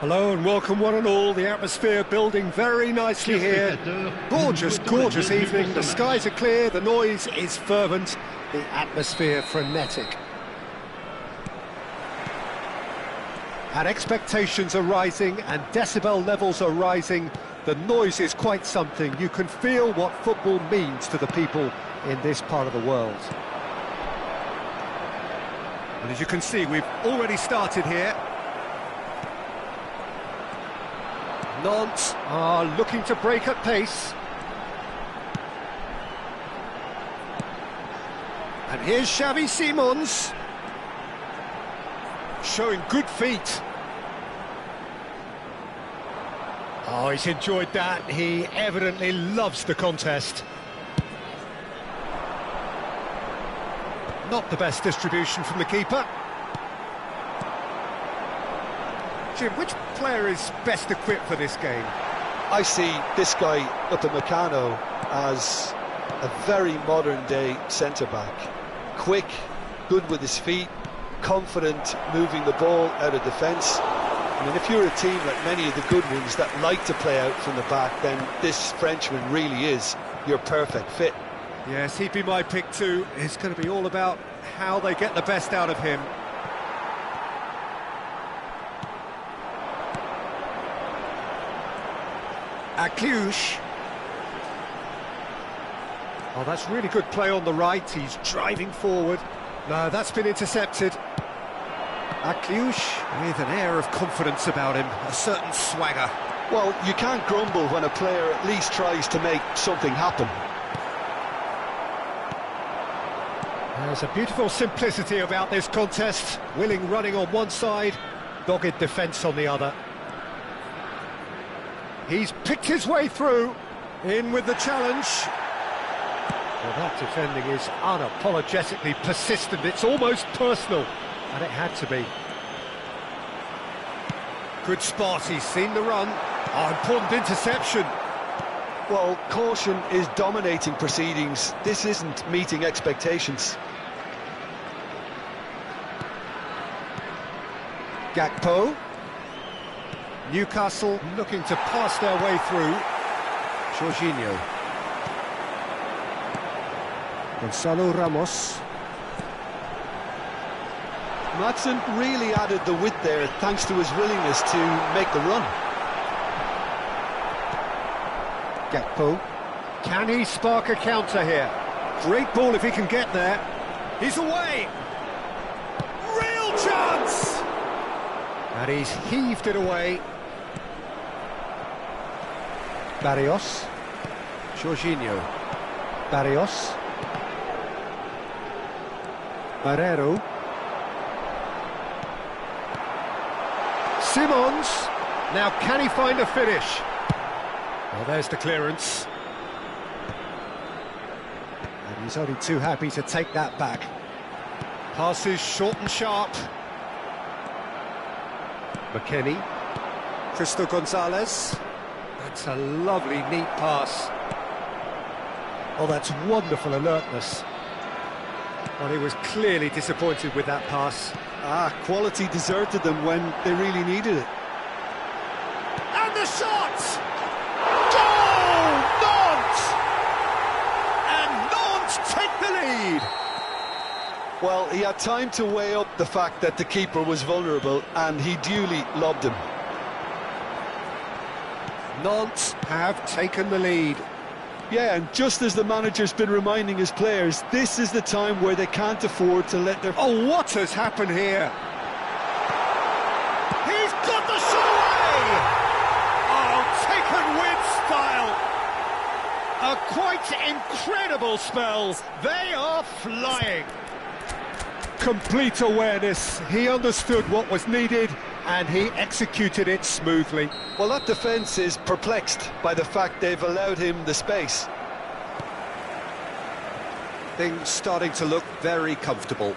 Hello and welcome one and all, the atmosphere building very nicely here. Gorgeous, gorgeous evening, the skies are clear, the noise is fervent, the atmosphere frenetic. And expectations are rising and decibel levels are rising. The noise is quite something. You can feel what football means to the people in this part of the world. And as you can see, we've already started here. Nantes are looking to break at pace. And here's Xavi Simons, showing good feet. Oh, he's enjoyed that. He evidently loves the contest. Not the best distribution from the keeper. Jim, which player is best equipped for this game? I see this guy, Upamecano, as a very modern-day centre-back. Quick, good with his feet, confident moving the ball out of defence. I mean, if you're a team like many of the good ones that like to play out from the back, then this Frenchman really is your perfect fit. Yes, he'd be my pick too. It's going to be all about how they get the best out of him. Akliouche. Oh, that's really good play on the right. He's driving forward. No, that's been intercepted. Akliouche with an air of confidence about him, a certain swagger. Well, you can't grumble when a player at least tries to make something happen. There's a beautiful simplicity about this contest. Willing running on one side, dogged defence on the other. He's picked his way through, in with the challenge. Well, that defending is unapologetically persistent, it's almost personal, and it had to be. Good spot, he's seen the run. Oh, important interception. Well, caution is dominating proceedings. This isn't meeting expectations. Gakpo. Newcastle looking to pass their way through. Jorginho. Gonzalo Ramos. Madsen really added the width there thanks to his willingness to make the run. Gakpo. Can he spark a counter here? Great ball if he can get there. He's away! Real chance! And he's heaved it away. Barrios. Jorginho. Barrios. Barrero. Simons. Now can he find a finish? Well, there's the clearance. And he's only too happy to take that back. Passes short and sharp. McKennie. Crystal Gonzalez. That's a lovely, neat pass. Oh, that's wonderful alertness. Well, he was clearly disappointed with that pass. Quality deserted them when they really needed it. And the shot! Goal! Nantes! And Nantes take the lead! Well, he had time to weigh up the fact that the keeper was vulnerable, and he duly lobbed him. Nantes have taken the lead. Yeah, and just as the manager's been reminding his players, this is the time where they can't afford to let their... Oh, what has happened here? He's got the shot away! Oh, taken with style. A quite incredible spell. They are flying. Complete awareness. He understood what was needed and he executed it smoothly. Well, that defence is perplexed by the fact they've allowed him the space. Things starting to look very comfortable.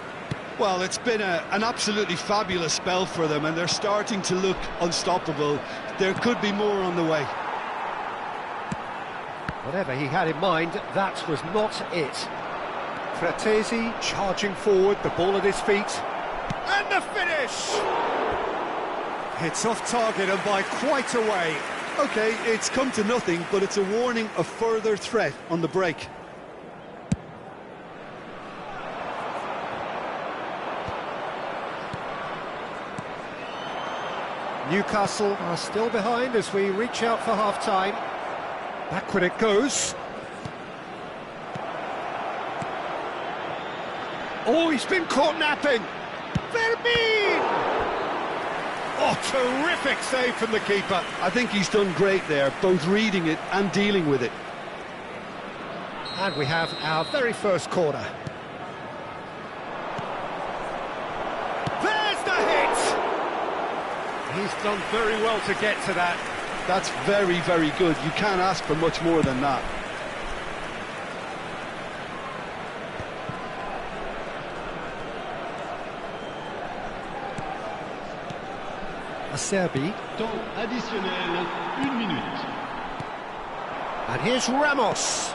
Well, it's been an absolutely fabulous spell for them, and they're starting to look unstoppable. There could be more on the way. Whatever he had in mind, that was not it. Fratesi charging forward, the ball at his feet. And the finish! It's off target and by quite a way. OK, it's come to nothing, but it's a warning of further threat on the break. Newcastle are still behind as we reach out for half-time. Backward it goes. Oh, he's been caught napping. Vermeer! Oh, terrific save from the keeper. I think he's done great there, both reading it and dealing with it. And we have our very first corner. There's the hit! He's done very well to get to that. That's very, very good. You can't ask for much more than that. Acerbi. Temps additionnel, 1 minute. And here's Ramos.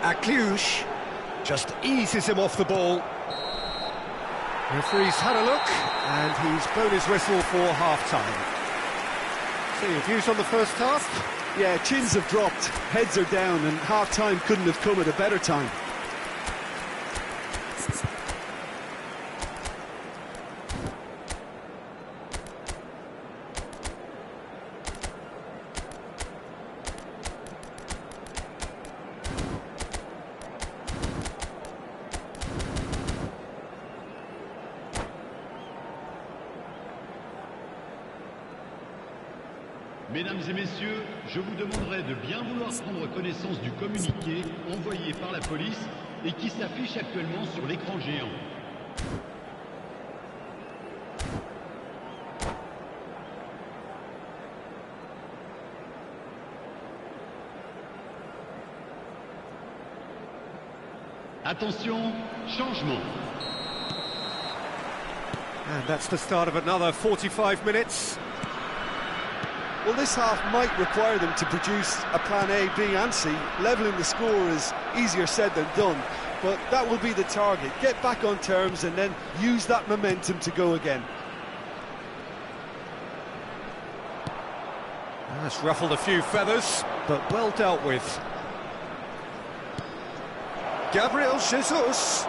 Akliouche just eases him off the ball. Referee's had a look, and he's blown his whistle for half-time. So your views on the first half? Yeah, chins have dropped, heads are down, and half-time couldn't have come at a better time. Mesdames et messieurs, je vous demanderai de bien vouloir prendre connaissance du communiqué envoyé par la police et qui s'affiche actuellement sur l'écran géant. Attention, changement. And that's the start of another 45 minutes. Well, this half might require them to produce a plan A, B and C. Levelling the score is easier said than done, but that will be the target. Get back on terms and then use that momentum to go again. That's ruffled a few feathers, but well dealt with. Gabriel Jesus.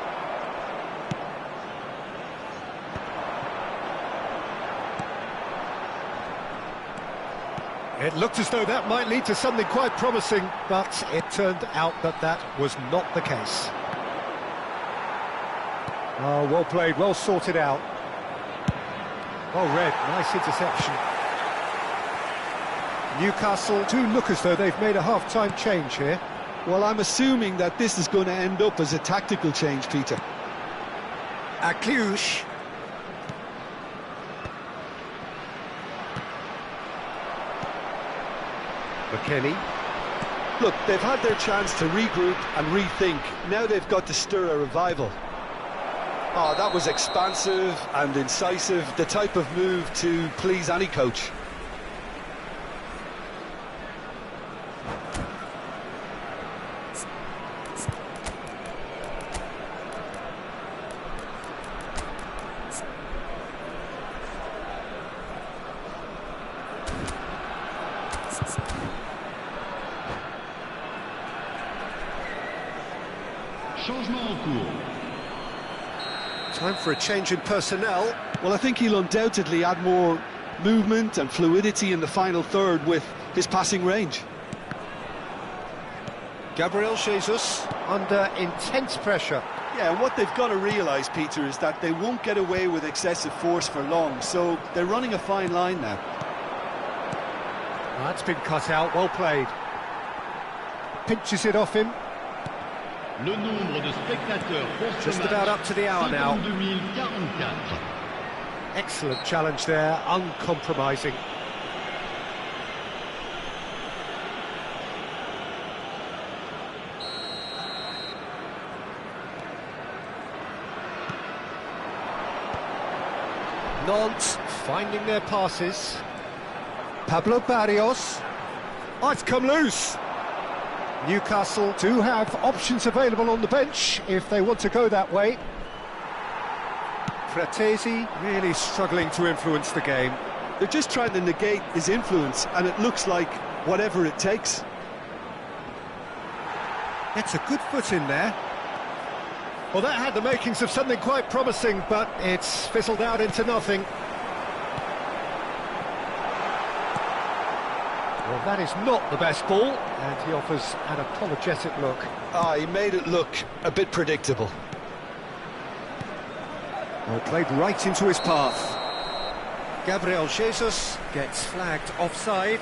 It looked as though that might lead to something quite promising, but it turned out that that was not the case. Oh, well played, well sorted out. Oh, Red, nice interception. Newcastle do look as though they've made a half-time change here. Well, I'm assuming that this is going to end up as a tactical change, Peter. Akliouche. McKennie. Look, they've had their chance to regroup and rethink. Now they've got to stir a revival. Oh, that was expansive and incisive, the type of move to please any coach. Changement en cours. Time for a change in personnel. Well, I think he'll undoubtedly add more movement and fluidity in the final third with his passing range. Gabriel Jesus under intense pressure. Yeah, and what they've got to realise, Peter, is that they won't get away with excessive force for long, so they're running a fine line now. That's been cut out, well played. Pinches it off him. Le nombre de spectateurs pour ce Just match, about up to the hour now. 52 044. Excellent challenge there, uncompromising. Nantes finding their passes. Pablo Barrios. Oh, it's come loose. Newcastle do have options available on the bench if they want to go that way. Fratesi really struggling to influence the game. They're just trying to negate his influence, and it looks like whatever it takes. Gets a good foot in there. Well, that had the makings of something quite promising, but it's fizzled out into nothing. Well, that is not the best ball, and he offers an apologetic look. He made it look a bit predictable. Well, played right into his path. Gabriel Jesus gets flagged offside.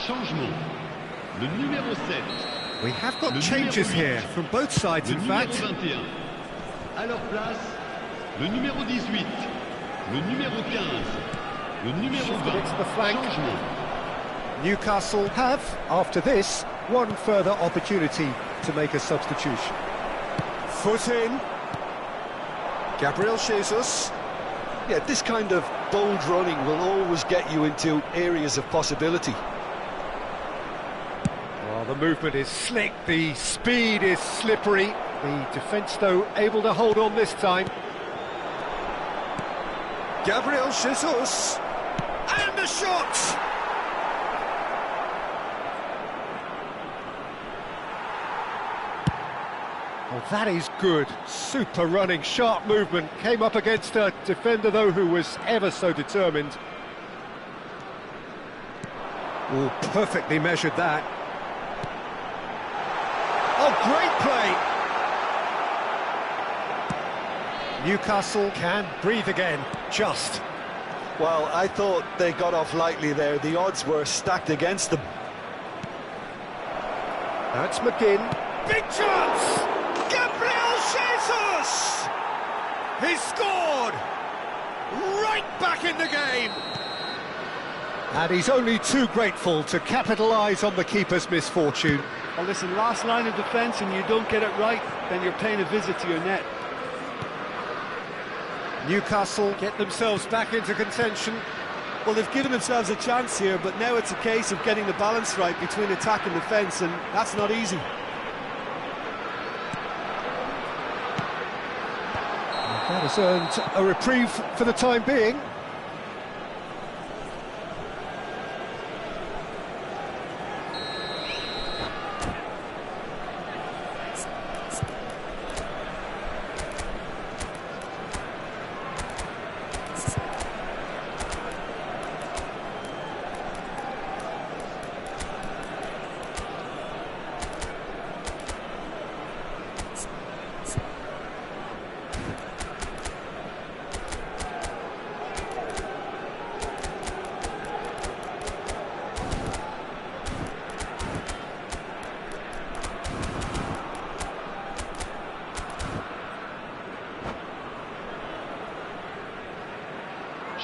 Changement. Le numéro 7. We have got changes here from both sides, Le in numéro fact. 21. À leur place, le numéro 18. Le numéro 15. Le numéro Shifted 20. it to the flank. Changement. Newcastle have, after this, one further opportunity to make a substitution. Foot in. Gabriel Jesus. Yeah, this kind of bold running will always get you into areas of possibility. Well, the movement is slick, the speed is slippery. The defence, though, able to hold on this time. Gabriel Jesus. And the shot! Well, that is good. Super running, sharp movement. Came up against a defender, though, who was ever so determined. Oh, perfectly measured that. Oh, great play! Newcastle can breathe again, just. Well, I thought they got off lightly there. The odds were stacked against them. That's McGinn. Big chance! Gabriel Jesus! He scored! Right back in the game! And he's only too grateful to capitalise on the keeper's misfortune. Well, listen, last line of defence and you don't get it right, then you're paying a visit to your net. Newcastle get themselves back into contention. Well, they've given themselves a chance here, but now it's a case of getting the balance right between attack and defence, and that's not easy. That has earned a reprieve for the time being.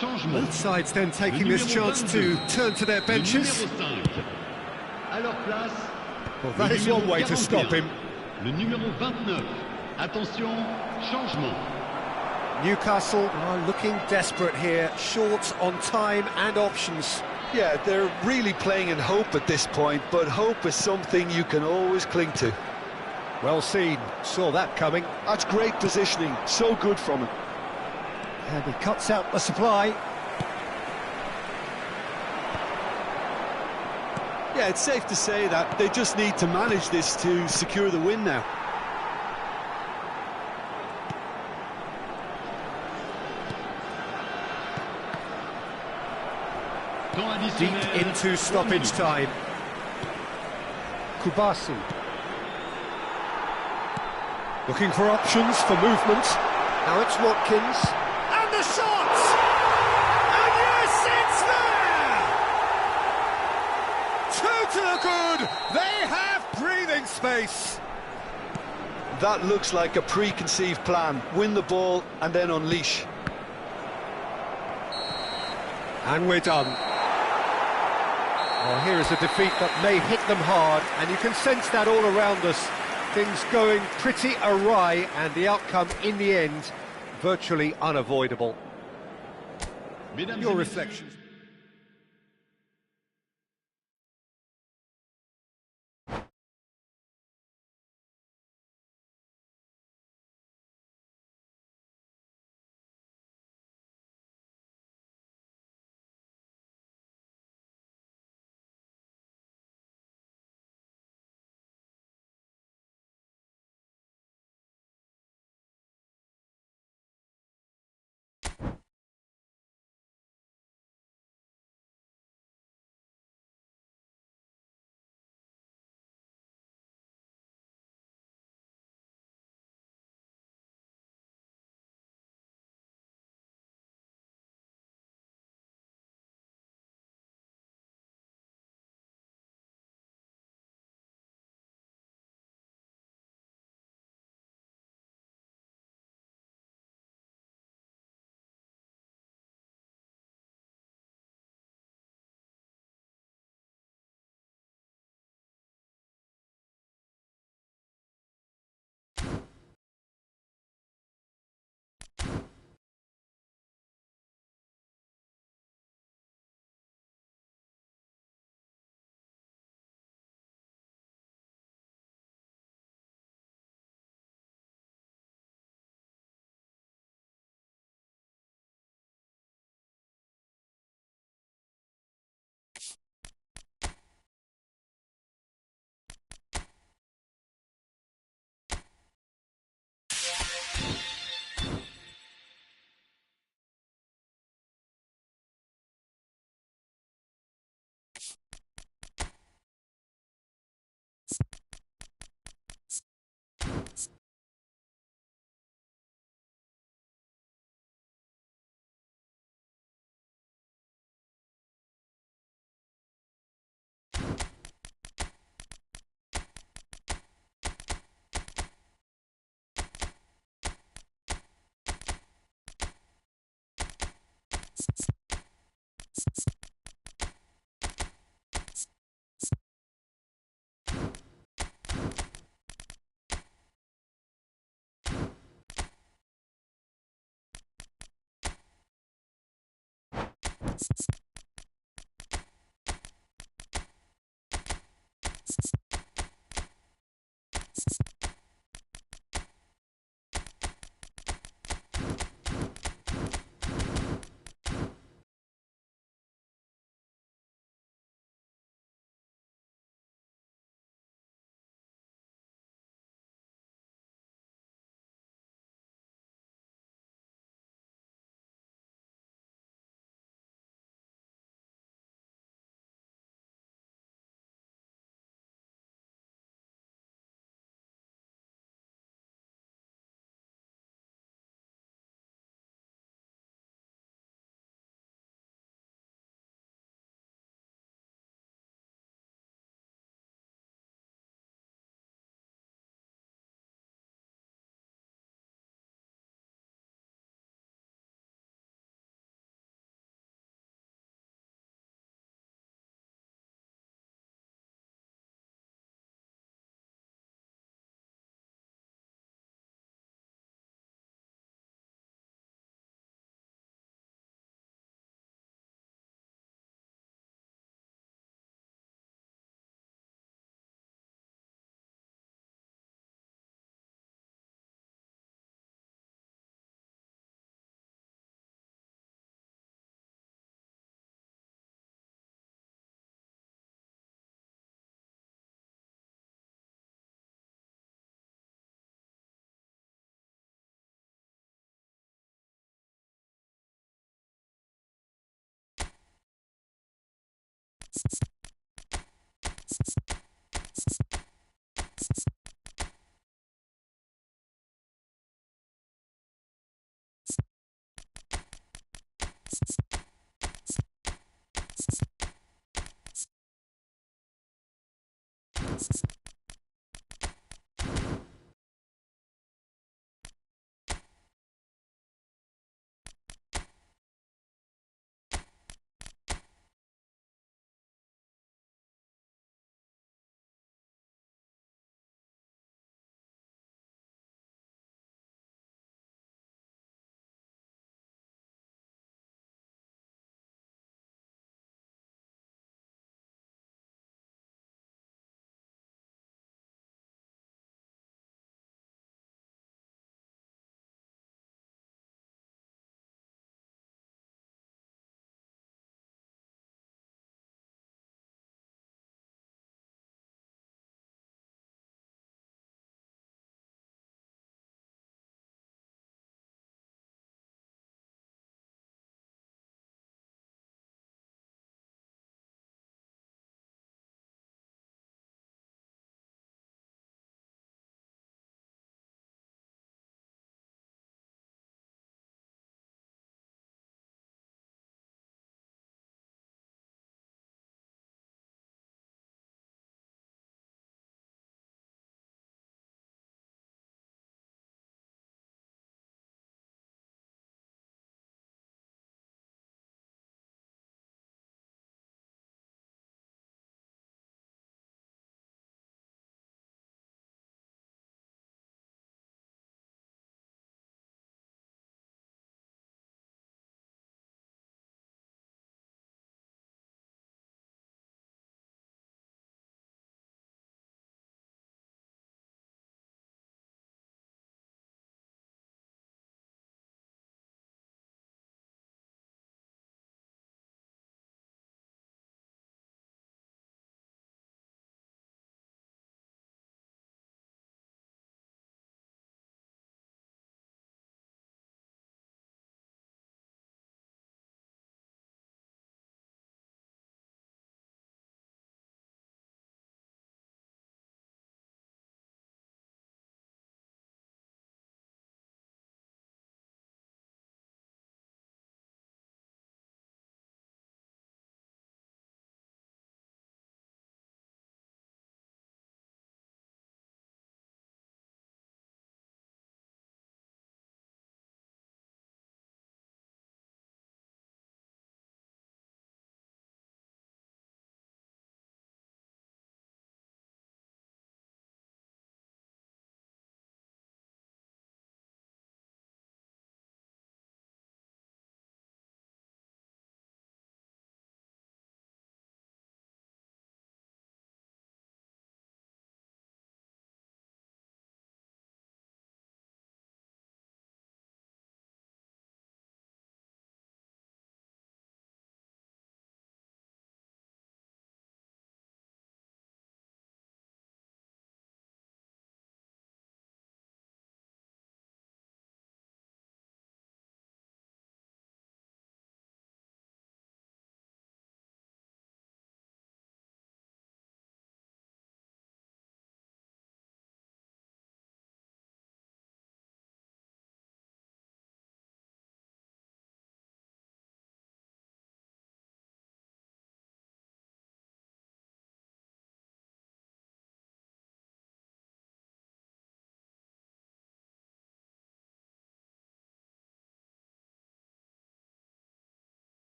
Changement. Both sides then taking Le this numéro chance 22, to turn to their le benches. numéro 5. À leur place, Well, le that is numéro one way to 41, stop him. Le numéro 29. Attention, changement. Newcastle are looking desperate here, short on time and options. Yeah, they're really playing in hope at this point, but hope is something you can always cling to. Well seen, saw that coming. That's great positioning, so good from him. And he cuts out the supply. Yeah, it's safe to say that they just need to manage this to secure the win now. Deep into stoppage time. Kubasi. Looking for options for movement. Now it's Watkins. And the shot! And yes, it's there! Two to the good! They have breathing space! That looks like a preconceived plan. Win the ball and then unleash. And we're done. Well, here is a defeat that may hit them hard, and you can sense that all around us. Things going pretty awry, and the outcome in the end virtually unavoidable. Your reflections?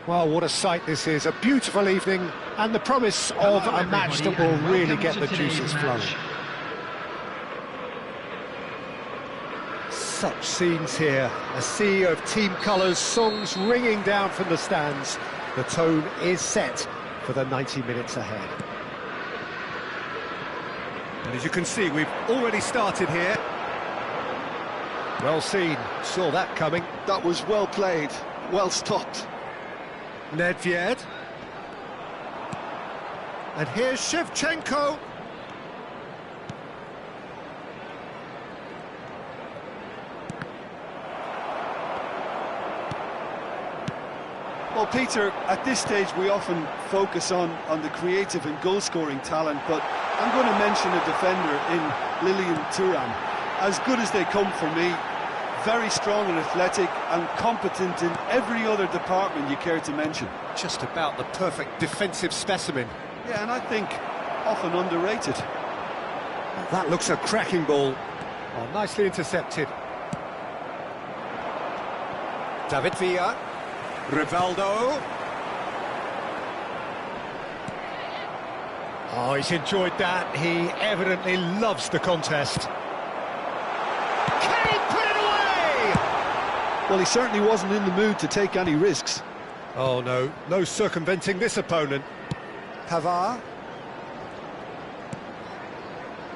Well, what a sight this is, a beautiful evening, and the promise of a match that will really get the juices flowing. Such scenes here, a sea of team colours, songs ringing down from the stands. The tone is set for the 90 minutes ahead. And as you can see, we've already started here. Well seen, saw that coming. That was well played, well stopped. Nedved. And here's Shevchenko. Well, Peter, at this stage we often focus on the creative and goal-scoring talent, but I'm going to mention a defender in Lilian Thuram. As good as they come for me, very strong and athletic and competent in every other department you care to mention. Just about the perfect defensive specimen. Yeah, and I think often underrated. That looks a cracking ball. Oh, nicely intercepted. David Villa. Rivaldo. Oh, he's enjoyed that. He evidently loves the contest. Can he put it away? Well, he certainly wasn't in the mood to take any risks. Oh, no. No circumventing this opponent. Pavard.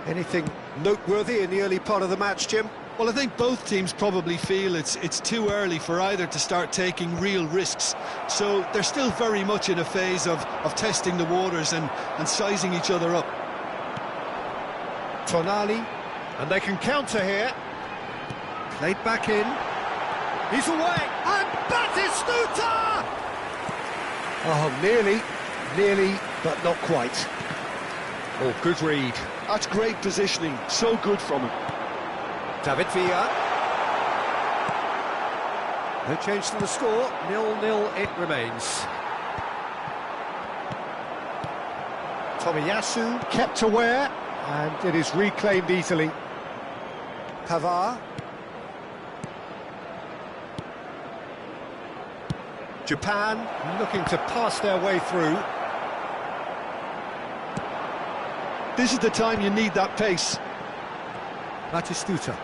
Anything noteworthy in the early part of the match, Jim? Well, I think both teams probably feel it's too early for either to start taking real risks. So they're still very much in a phase of testing the waters and sizing each other up. Tonali, and they can counter here. Played back in. He's away, and Batistuta! Oh, nearly, but not quite. Oh, good read. That's great positioning, so good from him. David Villa. No change to the score, 0-0 it remains. Tomiyasu kept aware, and it is reclaimed easily. Pavard. Japan looking to pass their way through. This is the time you need that pace. Batistuta.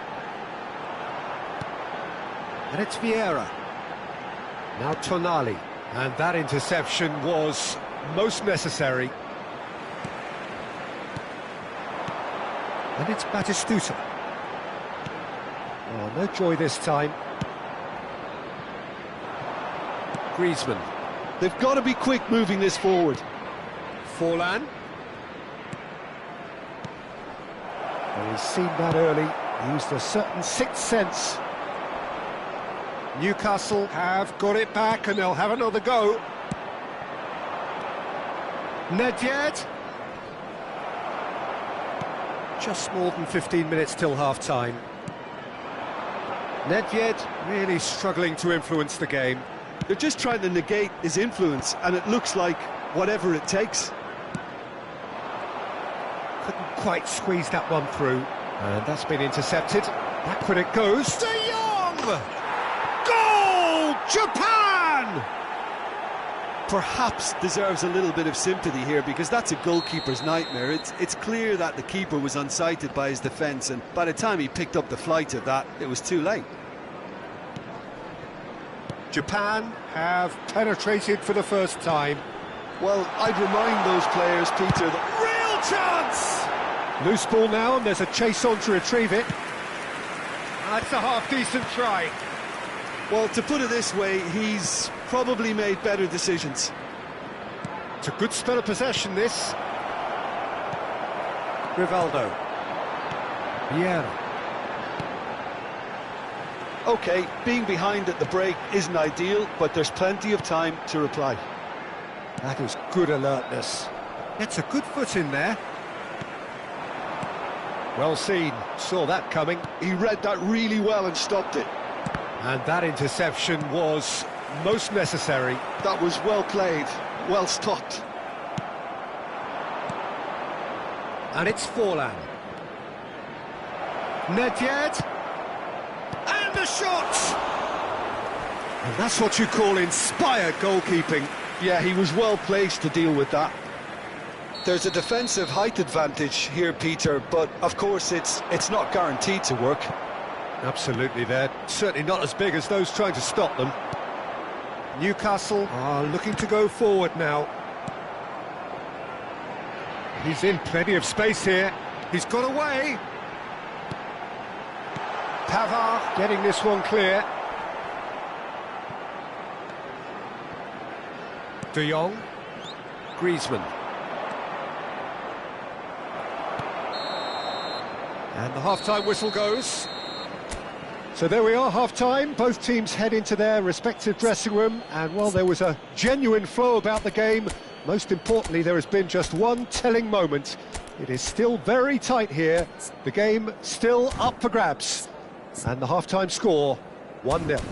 And it's Vieira. Now Tonali. And that interception was most necessary. And it's Batistuta. Oh, no joy this time. Griezmann. They've got to be quick moving this forward. Forlan. Well, he's seen that early, used a certain sixth sense. Newcastle have got it back and they'll have another go. Nedved. Just more than 15 minutes till half-time. Nedved really struggling to influence the game. They're just trying to negate his influence, and it looks like whatever it takes. Couldn't quite squeeze that one through. And that's been intercepted. Backward it goes. De Jong! Goal! Japan! Perhaps deserves a little bit of sympathy here, because that's a goalkeeper's nightmare. It's clear that the keeper was unsighted by his defence, and by the time he picked up the flight of that, it was too late. Japan have penetrated for the first time. Well, I'd remind those players, Peter, that Real chance! Loose ball now, and there's a chase on to retrieve it. That's a half-decent try. Well, to put it this way, he's probably made better decisions. It's a good spell of possession, this. Rivaldo. Vieira. OK, being behind at the break isn't ideal, but there's plenty of time to reply. That is good alertness. Gets a good foot in there. Well seen, saw that coming. He read that really well and stopped it. And that interception was most necessary. That was well played, well stopped. And it's Forlan. Nedved. And the shot! And that's what you call inspired goalkeeping. Yeah, he was well placed to deal with that. There's a defensive height advantage here, Peter, but of course it's not guaranteed to work. Absolutely, they're certainly not as big as those trying to stop them. Newcastle are looking to go forward now. He's in plenty of space here. He's got away. Pavard getting this one clear. De Jong. Griezmann. And the half-time whistle goes. So there we are, half-time. Both teams head into their respective dressing room, and while there was a genuine flow about the game, most importantly, there has been just one telling moment. It is still very tight here. The game still up for grabs. And the half-time score, 1-0.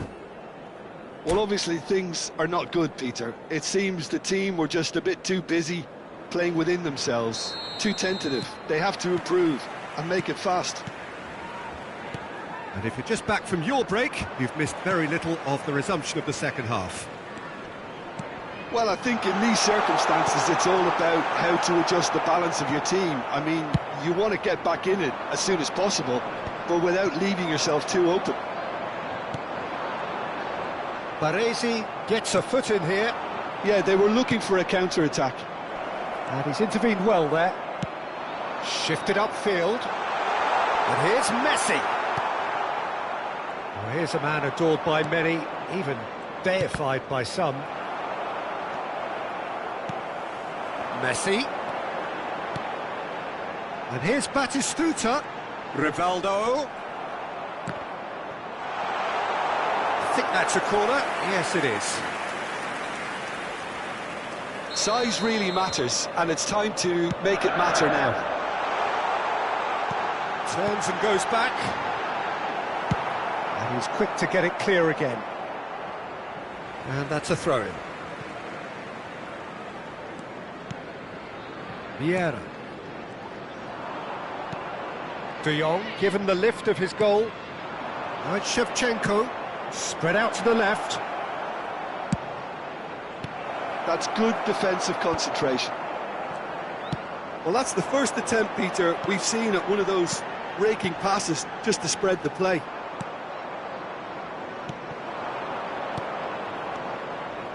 Well, obviously things are not good, Peter. It seems the team were just a bit too busy playing within themselves, too tentative. They have to improve and make it fast. And if you're just back from your break, you've missed very little of the resumption of the second half. Well, I think in these circumstances it's all about how to adjust the balance of your team. I mean, you want to get back in it as soon as possible, but without leaving yourself too open. Baresi gets a foot in here. Yeah, they were looking for a counter-attack. And he's intervened well there. Shifted upfield. And here's Messi. Well, here's a man adored by many, even deified by some. Messi. And here's Batistuta. Rivaldo. I think that's a corner. Yes, it is. Size really matters, and it's time to make it matter now. Turns and goes back. And he's quick to get it clear again. And that's a throw-in. Vieira. De Jong, given the lift of his goal. Now it's Shevchenko, spread out to the left. That's good defensive concentration. Well, that's the first attempt, Peter, we've seen at one of those raking passes just to spread the play.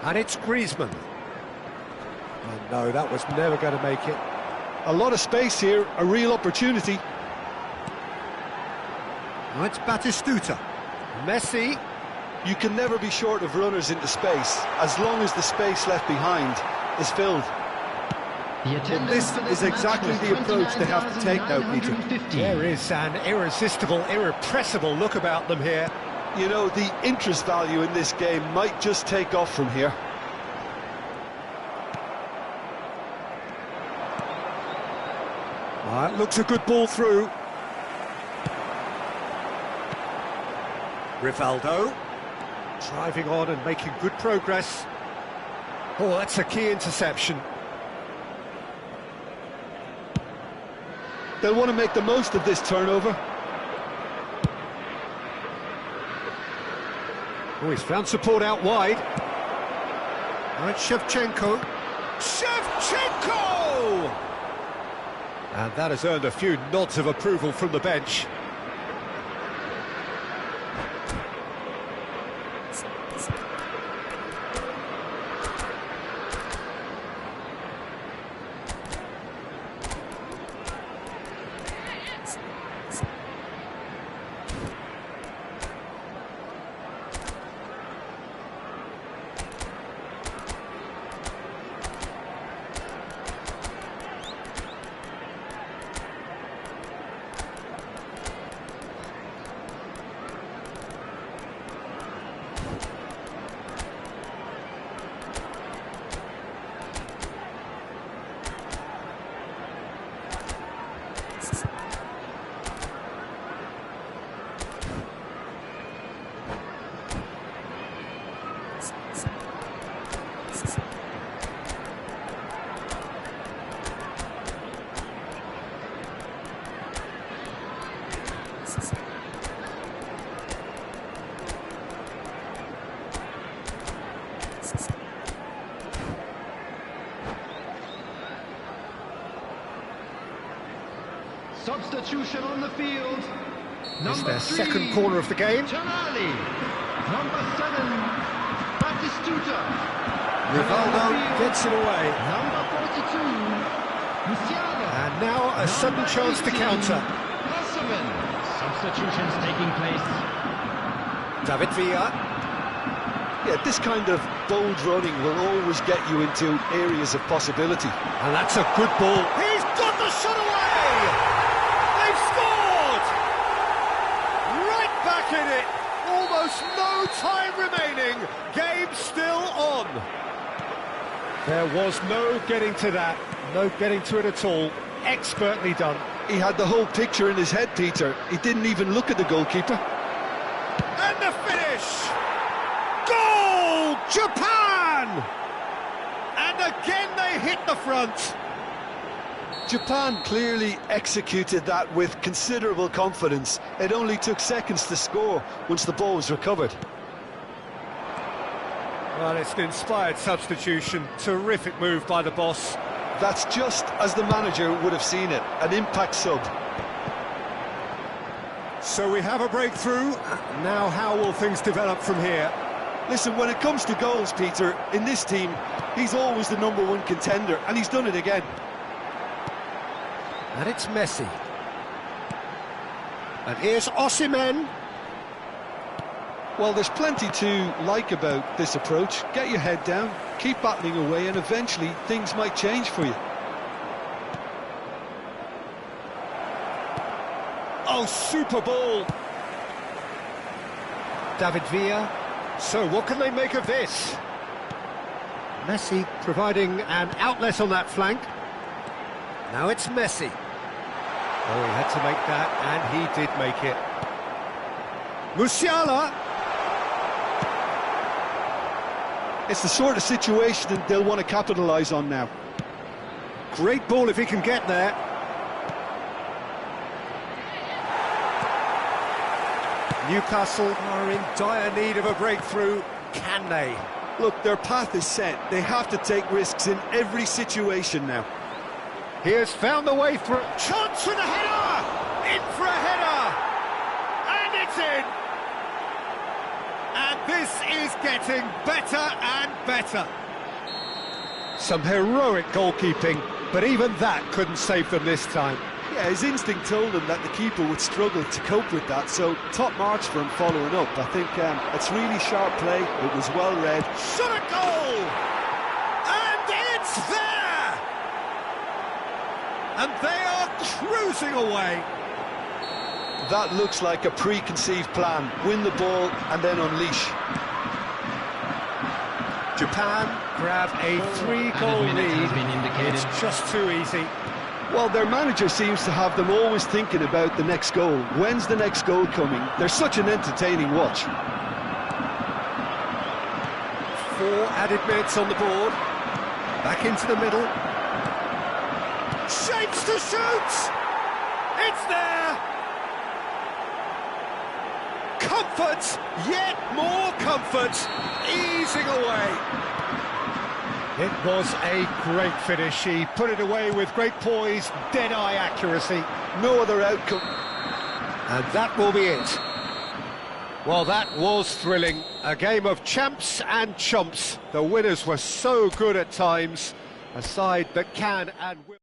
And it's Griezmann. Oh, no, that was never going to make it. A lot of space here, a real opportunity. Now it's Batistuta. Messi. You can never be short of runners into space, as long as the space left behind is filled. And this is exactly the approach they have to take now, Peter. There is an irresistible, irrepressible look about them here. You know, the interest value in this game might just take off from here. It looks a good ball through. Rivaldo. Driving on and making good progress. Oh, that's a key interception. They'll want to make the most of this turnover. Oh, he's found support out wide. Now it's Shevchenko. Shevchenko! And that has earned a few nods of approval from the bench. Substitution on the field. It's their second corner of the game. Tonali. Number 7, Batistuta. Rivaldo gets it away. Number 42, Musiala. And now a sudden chance to counter. Substitutions taking place. David Villa. Yeah, this kind of bold running will always get you into areas of possibility. And that's a good ball. He's got the shot away! They've scored! Right back in it. Almost no time remaining. Game still on. There was no getting to that. No getting to it at all. Expertly done. He had the whole picture in his head, Peter. He didn't even look at the goalkeeper. And the finish! Goal! Japan! And again they hit the front. Japan clearly executed that with considerable confidence. It only took seconds to score once the ball was recovered. Well, it's an inspired substitution. Terrific move by the boss. That's just as the manager would have seen it, an impact sub. So we have a breakthrough. Now how will things develop from here? Listen, when it comes to goals, Peter, in this team, he's always the #1 contender, and he's done it again. And it's Messi. And here's Osimhen. Well, there's plenty to like about this approach. Get your head down, keep battling away, and eventually things might change for you. Oh, super ball. David Villa. So what can they make of this? Messi providing an outlet on that flank. Now it's Messi. Oh, he had to make that, and he did make it. Musiala. It's the sort of situation that they'll want to capitalise on now. Great ball if he can get there. Newcastle are in dire need of a breakthrough. Can they? Look, their path is set. They have to take risks in every situation now. He has found the way through. Chance for the header! In for a header! And it's in! And this is getting better and better. Some heroic goalkeeping, but even that couldn't save them this time. Yeah, his instinct told him that the keeper would struggle to cope with that, so top marks for him following up. I think it's really sharp play, it was well read. Shot a goal! And it's there! And they are cruising away. That looks like a preconceived plan. Win the ball and then unleash. Japan grab a 3-goal lead. It's just too easy. Well, their manager seems to have them always thinking about the next goal. When's the next goal coming? They're such an entertaining watch. 4 added minutes on the board. Back into the middle. Shapes to shoot! It's there! Comfort, yet more comfort, easing away. It was a great finish. He put it away with great poise, dead-eye accuracy. No other outcome. And that will be it. Well, that was thrilling. A game of champs and chumps. The winners were so good at times. A side that can and will...